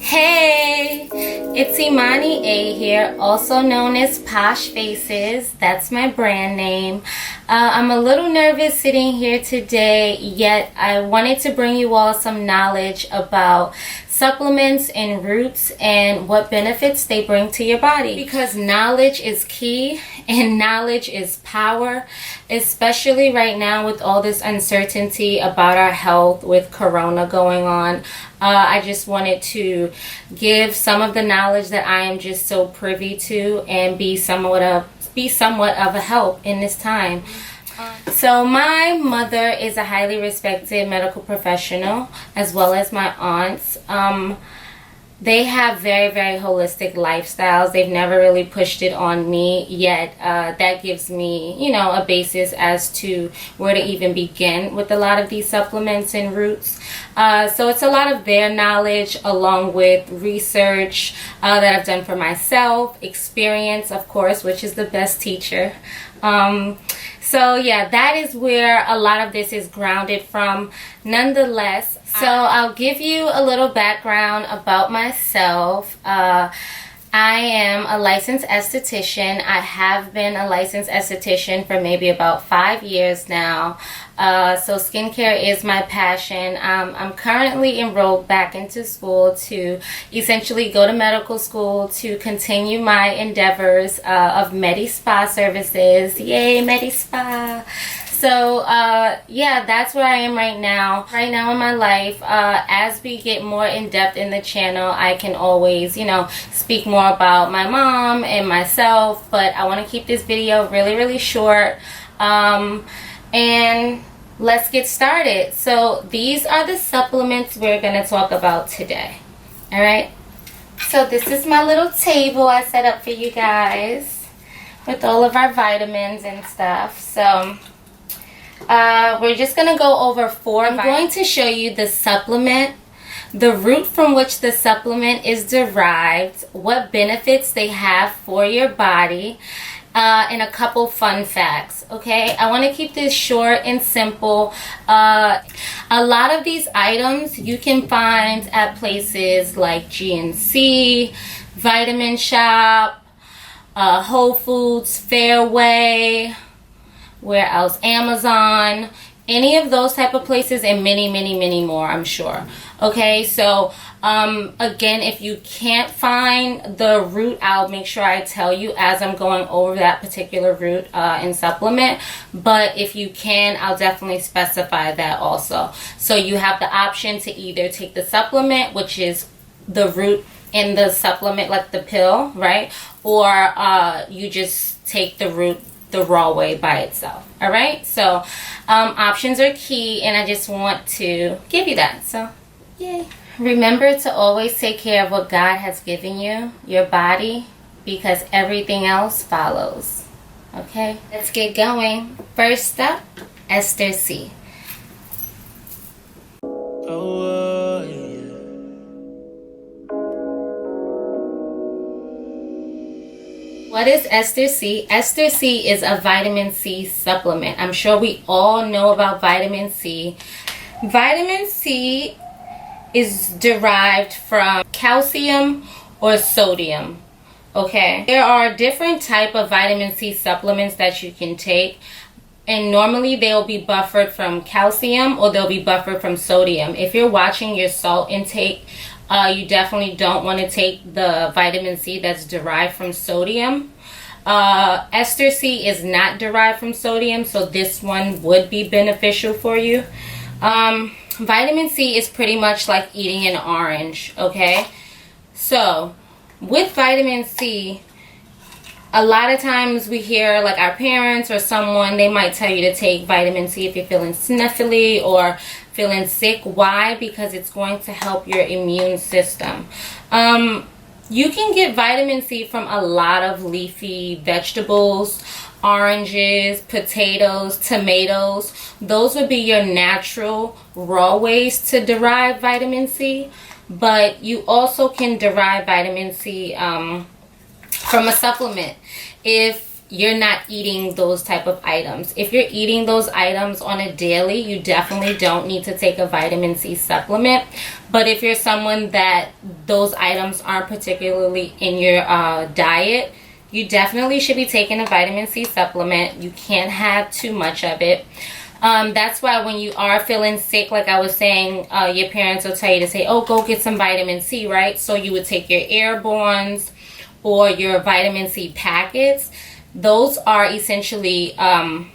Hey, it's Imani A here, also known as Posh Faces. That's my brand name. I'm a little nervous sitting here today, yet I wanted to bring you all some knowledge about supplements and roots and what benefits they bring to your body. Because knowledge is key and knowledge is power, especially right now with all this uncertainty about our health with Corona going on. I just wanted to give some of the knowledge that I am just so privy to and be somewhat of a help in this time. So my mother is a highly respected medical professional, as well as my aunts. They have very, very holistic lifestyles. They've never really pushed it on me, yet that gives me, a basis as to where to even begin with a lot of these supplements and roots. So it's a lot of their knowledge along with research that I've done for myself, experience, of course, which is the best teacher. So yeah, that is where a lot of this is grounded from. Nonetheless, so I'll give you a little background about myself. I am a licensed esthetician. I have been a licensed esthetician for maybe about 5 years now. So skincare is my passion. I'm currently enrolled back into school to essentially go to medical school to continue my endeavors of Medi-Spa services. Yay, Medi-Spa! So, yeah, that's where I am right now in my life. As we get more in depth in the channel, I can always, speak more about my mom and myself, but I want to keep this video really, really short. And let's get started. So these are the supplements we're going to talk about today. All right. So this is my little table I set up for you guys with all of our vitamins and stuff. So we're just going to go over 4. I'm going to show you the supplement, the root from which the supplement is derived, what benefits they have for your body, and a couple fun facts. Okay, I want to keep this short and simple. A lot of these items you can find at places like GNC, Vitamin Shop, Whole Foods, Fairway, where else? Amazon, any of those type of places, and many, many, many more, I'm sure. Okay, so again, if you can't find the root, I'll make sure I tell you as I'm going over that particular root and supplement. But if you can, I'll definitely specify that also. So you have the option to either take the supplement, which is the root in the supplement, like the pill, right? Or you just take the root the raw way by itself. All right, so options are key, and I just want to give you that. So yay. Remember to always take care of what God has given you, your body, because everything else follows. Okay, let's get going. First up, Ester C. What is Ester C? Ester C is a vitamin C supplement. I'm sure we all know about vitamin C. Vitamin C is derived from calcium or sodium. Okay, there are different type of vitamin C supplements that you can take, and normally they'll be buffered from calcium or they'll be buffered from sodium. If you're watching your salt intake, you definitely don't want to take the vitamin C that's derived from sodium. Ester C is not derived from sodium, so this one would be beneficial for you. Vitamin C is pretty much like eating an orange, okay? So with vitamin C, a lot of times we hear like our parents or someone, they might tell you to take vitamin C if you're feeling sniffly or feeling sick. Why? Because it's going to help your immune system. You can get vitamin C from a lot of leafy vegetables, oranges, potatoes, tomatoes. Those would be your natural raw ways to derive vitamin C. But you also can derive vitamin C from a supplement. If you're not eating those type of items. If you're eating those items on a daily, you definitely don't need to take a vitamin C supplement. But if you're someone that those items aren't particularly in your diet, you definitely should be taking a vitamin C supplement. You can't have too much of it. That's why when you are feeling sick, like I was saying, your parents will tell you to say, oh, go get some vitamin C, right? So you would take your Airborns or your vitamin C packets. Those are essentially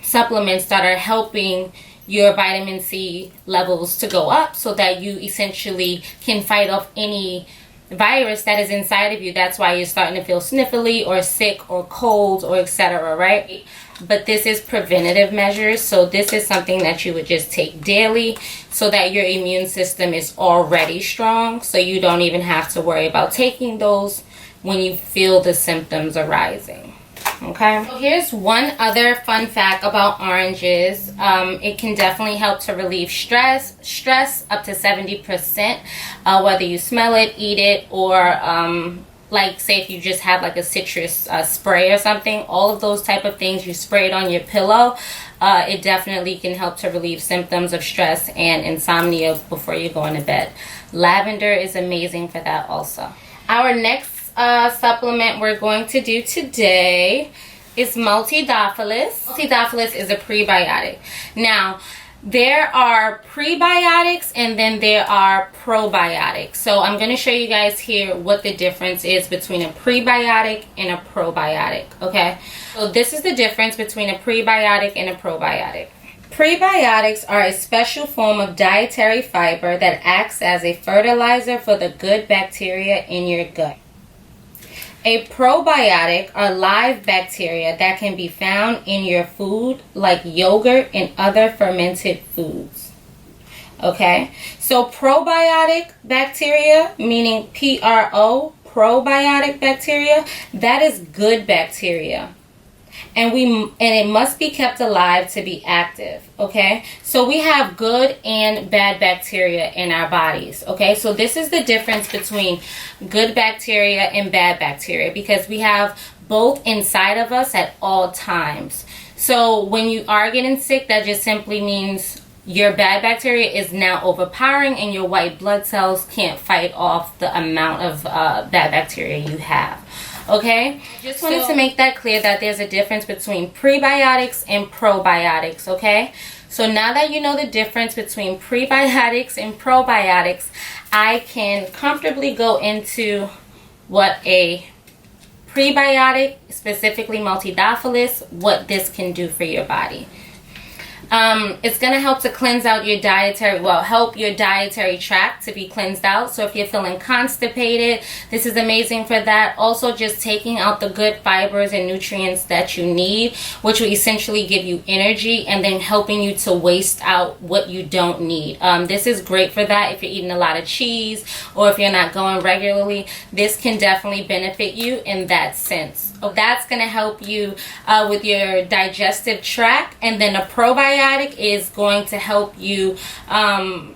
supplements that are helping your vitamin C levels to go up so that you essentially can fight off any virus that is inside of you. That's why you're starting to feel sniffly or sick or cold or etc., right? But this is preventative measures, so this is something that you would just take daily so that your immune system is already strong, so you don't even have to worry about taking those when you feel the symptoms arising. Okay, so here's one other fun fact about oranges. It can definitely help to relieve stress up to 70%, whether you smell it, eat it, or like say if you just have like a citrus spray or something. All of those type of things, you spray it on your pillow, it definitely can help to relieve symptoms of stress and insomnia before you go into bed. Lavender is amazing for that also. Our next supplement we're going to do today is Multidofilus. Multidofilus is a prebiotic. Now, there are prebiotics and then there are probiotics. So I'm going to show you guys here what the difference is between a prebiotic and a probiotic. Okay, so this is the difference between a prebiotic and a probiotic. Prebiotics are a special form of dietary fiber that acts as a fertilizer for the good bacteria in your gut. A probiotic are live bacteria that can be found in your food, like yogurt and other fermented foods. Okay, so probiotic bacteria, meaning PRO, probiotic bacteria, that is good bacteria. And it must be kept alive to be active. Okay, so we have good and bad bacteria in our bodies. Okay, so this is the difference between good bacteria and bad bacteria, because we have both inside of us at all times. So when you are getting sick, that just simply means your bad bacteria is now overpowering and your white blood cells can't fight off the amount of bad bacteria you have. Okay, just wanted to make that clear that there's a difference between prebiotics and probiotics. Okay, so now that you know the difference between prebiotics and probiotics, I can comfortably go into what a prebiotic, specifically Multidofilus, what this can do for your body. It's going to help to cleanse out your help your dietary tract to be cleansed out. So if you're feeling constipated, this is amazing for that. Also, just taking out the good fibers and nutrients that you need, which will essentially give you energy, and then helping you to waste out what you don't need. This is great for that if you're eating a lot of cheese or if you're not going regularly. This can definitely benefit you in that sense. So that's going to help you with your digestive tract, and then a probiotic is going to help you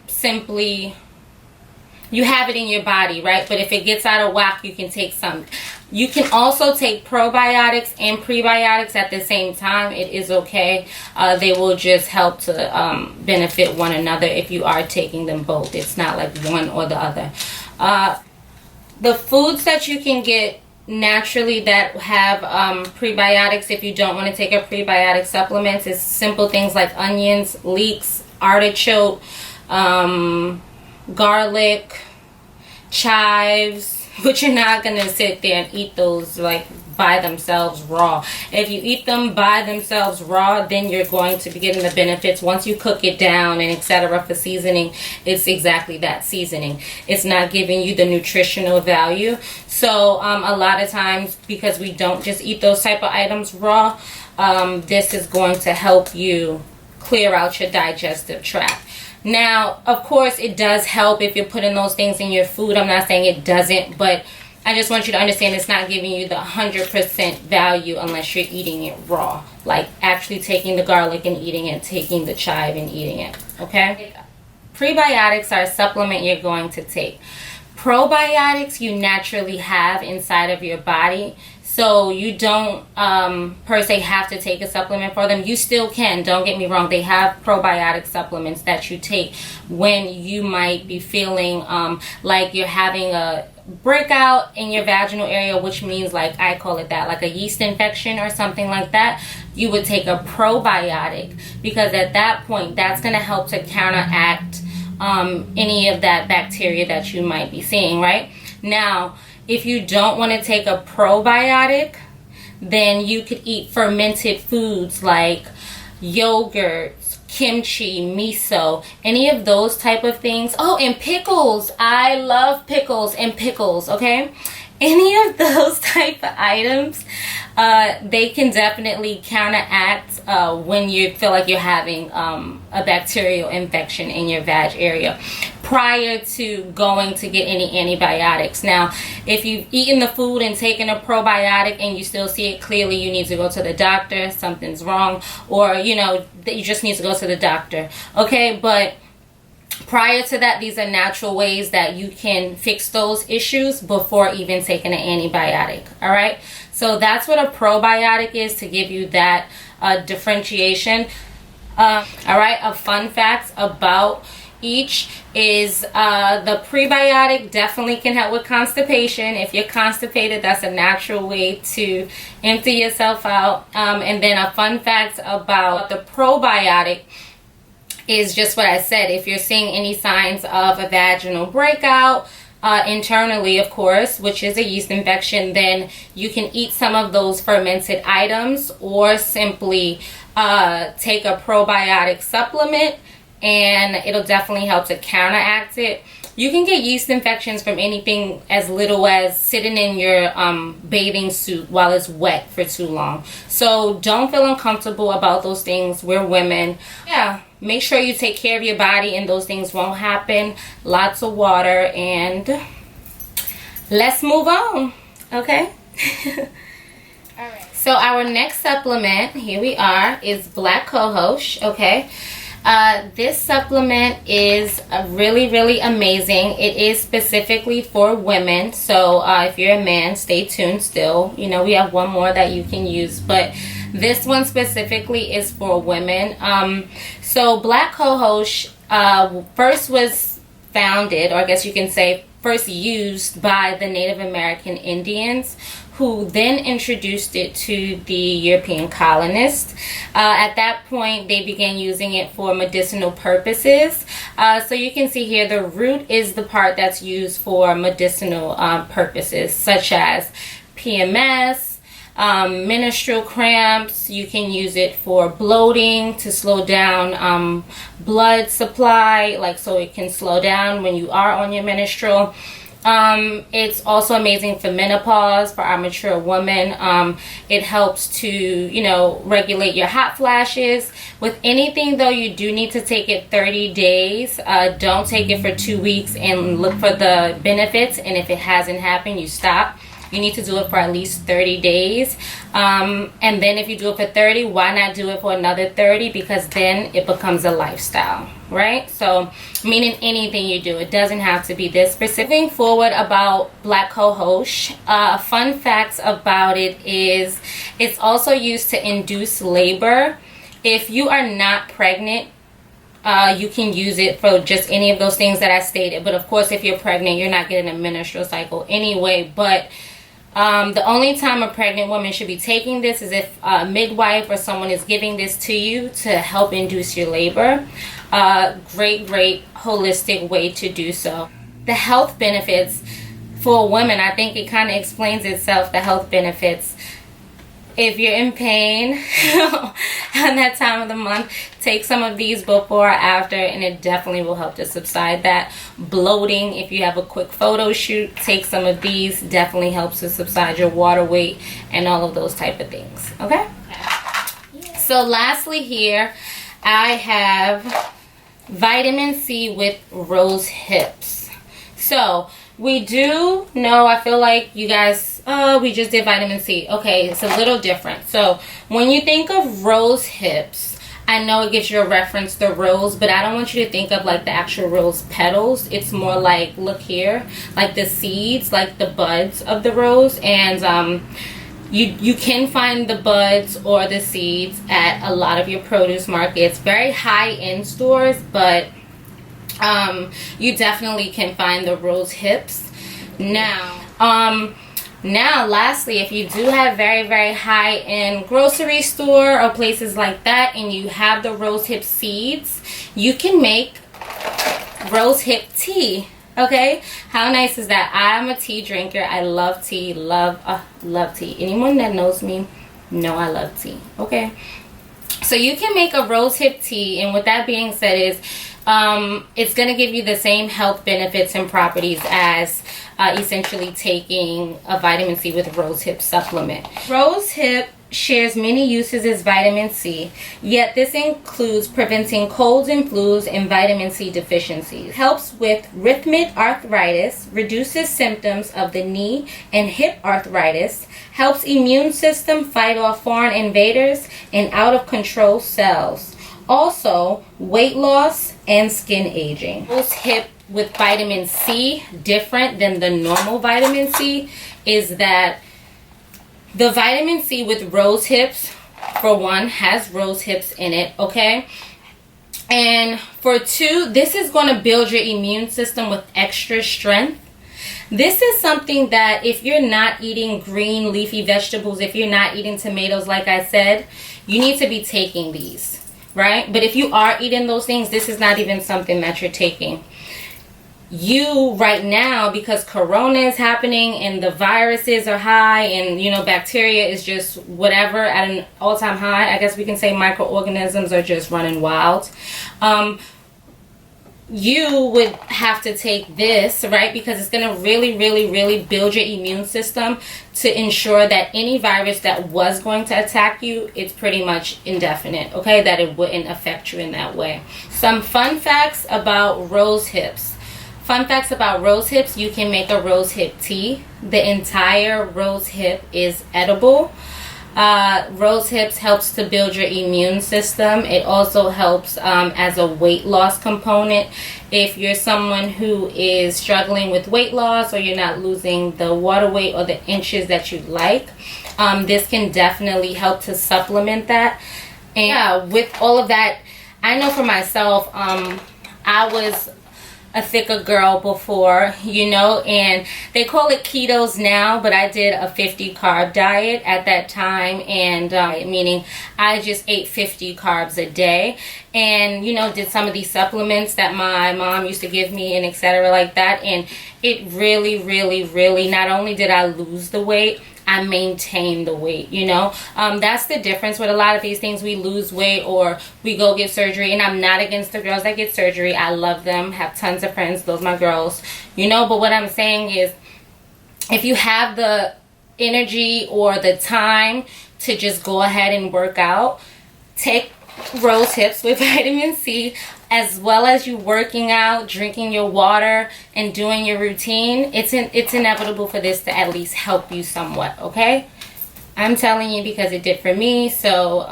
simply, you have it in your body, right? But if it gets out of whack, you can take some. You can also take probiotics and prebiotics at the same time. It is okay. They will just help to benefit one another if you are taking them both. It's not like one or the other. The foods that you can get naturally that have prebiotics, if you don't want to take a prebiotic supplements, is simple things like onions, leeks, artichoke, garlic, chives, but you're not going to sit there and eat those like by themselves raw. If you eat them by themselves raw, then you're going to be getting the benefits. Once you cook it down and etc. for seasoning, it's exactly that, seasoning. It's not giving you the nutritional value. So a lot of times, because we don't just eat those type of items raw, this is going to help you clear out your digestive tract. Now, of course, it does help if you're putting those things in your food. I'm not saying it doesn't, but I just want you to understand it's not giving you the 100% value unless you're eating it raw. Like actually taking the garlic and eating it, taking the chive and eating it. Okay? Prebiotics are a supplement you're going to take. Probiotics you naturally have inside of your body. So you don't per se have to take a supplement for them. You still can, don't get me wrong. They have probiotic supplements that you take when you might be feeling like you're having a breakout in your vaginal area, which means, like I call it that, like a yeast infection or something like that. You would take a probiotic, because at that point that's going to help to counteract any of that bacteria that you might be seeing. Right now, if you don't want to take a probiotic, then you could eat fermented foods like yogurts, kimchi, miso, any of those type of things. Oh, and pickles. I love pickles and pickles, okay? Any of those type of items, they can definitely counteract when you feel like you're having a bacterial infection in your vag area prior to going to get any antibiotics. Now, if you've eaten the food and taken a probiotic and you still see it clearly, you need to go to the doctor. Something's wrong, or you just need to go to the doctor, okay? But prior to that, these are natural ways that you can fix those issues before even taking an antibiotic. All right, so that's what a probiotic is, to give you that differentiation. All right, a fun fact about each is the prebiotic definitely can help with constipation. If you're constipated, that's a natural way to empty yourself out. And then a fun fact about the probiotic is just what I said. If you're seeing any signs of a vaginal breakout, internally, of course, which is a yeast infection, then you can eat some of those fermented items, or simply take a probiotic supplement, and it'll definitely help to counteract it. You can get yeast infections from anything as little as sitting in your bathing suit while it's wet for too long. So don't feel uncomfortable about those things. We're women. Yeah, make sure you take care of your body and those things won't happen. Lots of water, and let's move on, okay? All right. So our next supplement, here we are, is Black Cohosh, okay? This supplement is really, really amazing. It is specifically for women. So if you're a man, stay tuned still. We have one more that you can use, but this one specifically is for women. So Black Cohosh first was founded, or I guess you can say first used, by the Native American Indians, who then introduced it to the European colonists. At that point, they began using it for medicinal purposes. So you can see here, the root is the part that's used for medicinal purposes, such as PMS, menstrual cramps. You can use it for bloating, to slow down blood supply, so it can slow down when you are on your menstrual. It's also amazing for menopause, for our mature woman. It helps to, regulate your hot flashes. With anything, though, you do need to take it 30 days. Don't take it for 2 weeks and look for the benefits. And if it hasn't happened, you stop. You need to do it for at least 30 days. And then if you do it for 30, why not do it for another 30? Because then it becomes a lifestyle, right? So, meaning anything you do, it doesn't have to be this specific. Moving forward about Black Cohosh, fun facts about it is it's also used to induce labor. If you are not pregnant, you can use it for just any of those things that I stated. But of course, if you're pregnant, you're not getting a menstrual cycle anyway. But the only time a pregnant woman should be taking this is if a midwife or someone is giving this to you to help induce your labor. Great holistic way to do so. The health benefits for women, I think it kind of explains itself, the health benefits. If you're in pain on that time of the month, take some of these before or after, and it definitely will help to subside that. Bloating, if you have a quick photo shoot, take some of these. Definitely helps to subside your water weight and all of those type of things. Okay? So lastly here, I have vitamin C with rose hips. So we do know, I feel like you guys, we just did vitamin C. Okay, it's a little different. So when you think of rose hips, I know it gives you a reference to rose, but I don't want you to think of like the actual rose petals. It's more like, look here, like the seeds, like the buds of the rose. And You can find the buds or the seeds at a lot of your produce markets, very high-end stores, but you definitely can find the rose hips. Now lastly, if you do have very high-end grocery store or places like that and you have the rose hip seeds, you can make rose hip tea. Okay, how nice is that? I'm a tea drinker. I love tea. Love tea. Anyone that knows me know I love tea. Okay, so you can make a rose hip tea, and with that being said, is it's going to give you the same health benefits and properties as essentially taking a vitamin C with rose hip supplement. Rose hip shares many uses as vitamin C, yet this includes preventing colds and flus and vitamin C deficiencies. Helps with rheumatoid arthritis, reduces symptoms of the knee and hip arthritis, helps immune system fight off foreign invaders and out of control cells. Also, weight loss and skin aging. Rose hip with vitamin C, different than the normal vitamin C, is that the vitamin C with rose hips, for one, has rose hips in it, okay? And for two, this is going to build your immune system with extra strength. This is something that if you're not eating green leafy vegetables, if you're not eating tomatoes, like I said, you need to be taking these, right? But if you are eating those things, this is not even something that you're taking. You right now, because corona is happening and the viruses are high and bacteria is just whatever at an all-time high, I guess we can say microorganisms are just running wild, you would have to take this, right? Because it's going to really build your immune system to ensure that any virus that was going to attack you, it's pretty much indefinite, okay? That it wouldn't affect you in that way. Some fun facts about rose hips. Fun facts about rose hips: you can make a rose hip tea. The entire rose hip is edible. Rose hips helps to build your immune system. It also helps as a weight loss component. If you're someone who is struggling with weight loss, or you're not losing the water weight or the inches that you like, this can definitely help to supplement that. And yeah, with all of that, I know for myself, I was a thicker girl before, and they call it ketos now, but I did a 50 carb diet at that time, and meaning I just ate 50 carbs a day, and did some of these supplements that my mom used to give me and etc. like that, and it really, not only did I lose the weight, I maintain the weight, that's the difference with a lot of these things. We lose weight or we go get surgery, and I'm not against the girls that get surgery. I love them, have tons of friends, those my girls, but what I'm saying is, if you have the energy or the time to just go ahead and work out, take rose hips with vitamin C, as well as you working out, drinking your water, and doing your routine. It's inevitable for this to at least help you somewhat, okay? I'm telling you because it did for me. So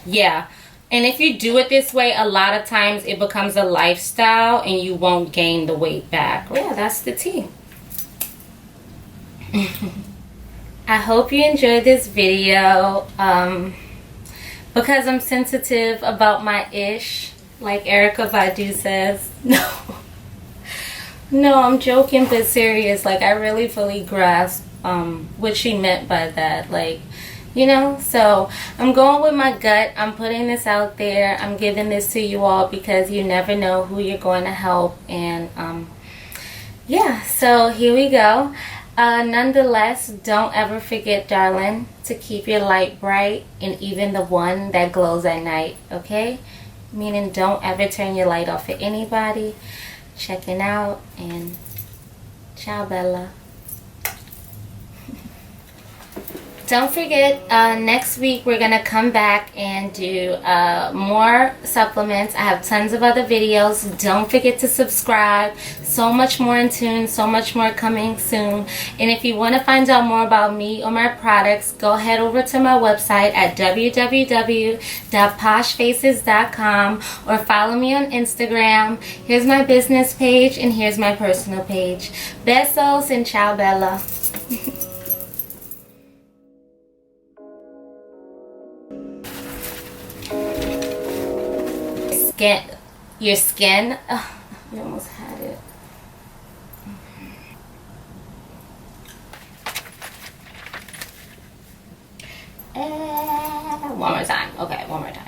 yeah, and if you do it this way, a lot of times it becomes a lifestyle and you won't gain the weight back. Yeah, that's the tea. I hope you enjoyed this video. Because I'm sensitive about my ish, like Erykah Badu says. No, I'm joking, but serious. Like, I really fully grasp what she meant by that. Like, so I'm going with my gut. I'm putting this out there. I'm giving this to you all because you never know who you're going to help. And yeah, so here we go. Nonetheless, don't ever forget, darling, to keep your light bright, and even the one that glows at night, okay? Meaning, don't ever turn your light off for anybody. Checking out, and ciao, Bella. Don't forget, next week we're going to come back and do more supplements. I have tons of other videos. Don't forget to subscribe. So much more in tune, so much more coming soon. And if you want to find out more about me or my products, go head over to my website at www.poshfaces.com or follow me on Instagram. Here's my business page and here's my personal page. Besos and ciao, Bella. skin. We almost had it. One more time. Okay, one more time.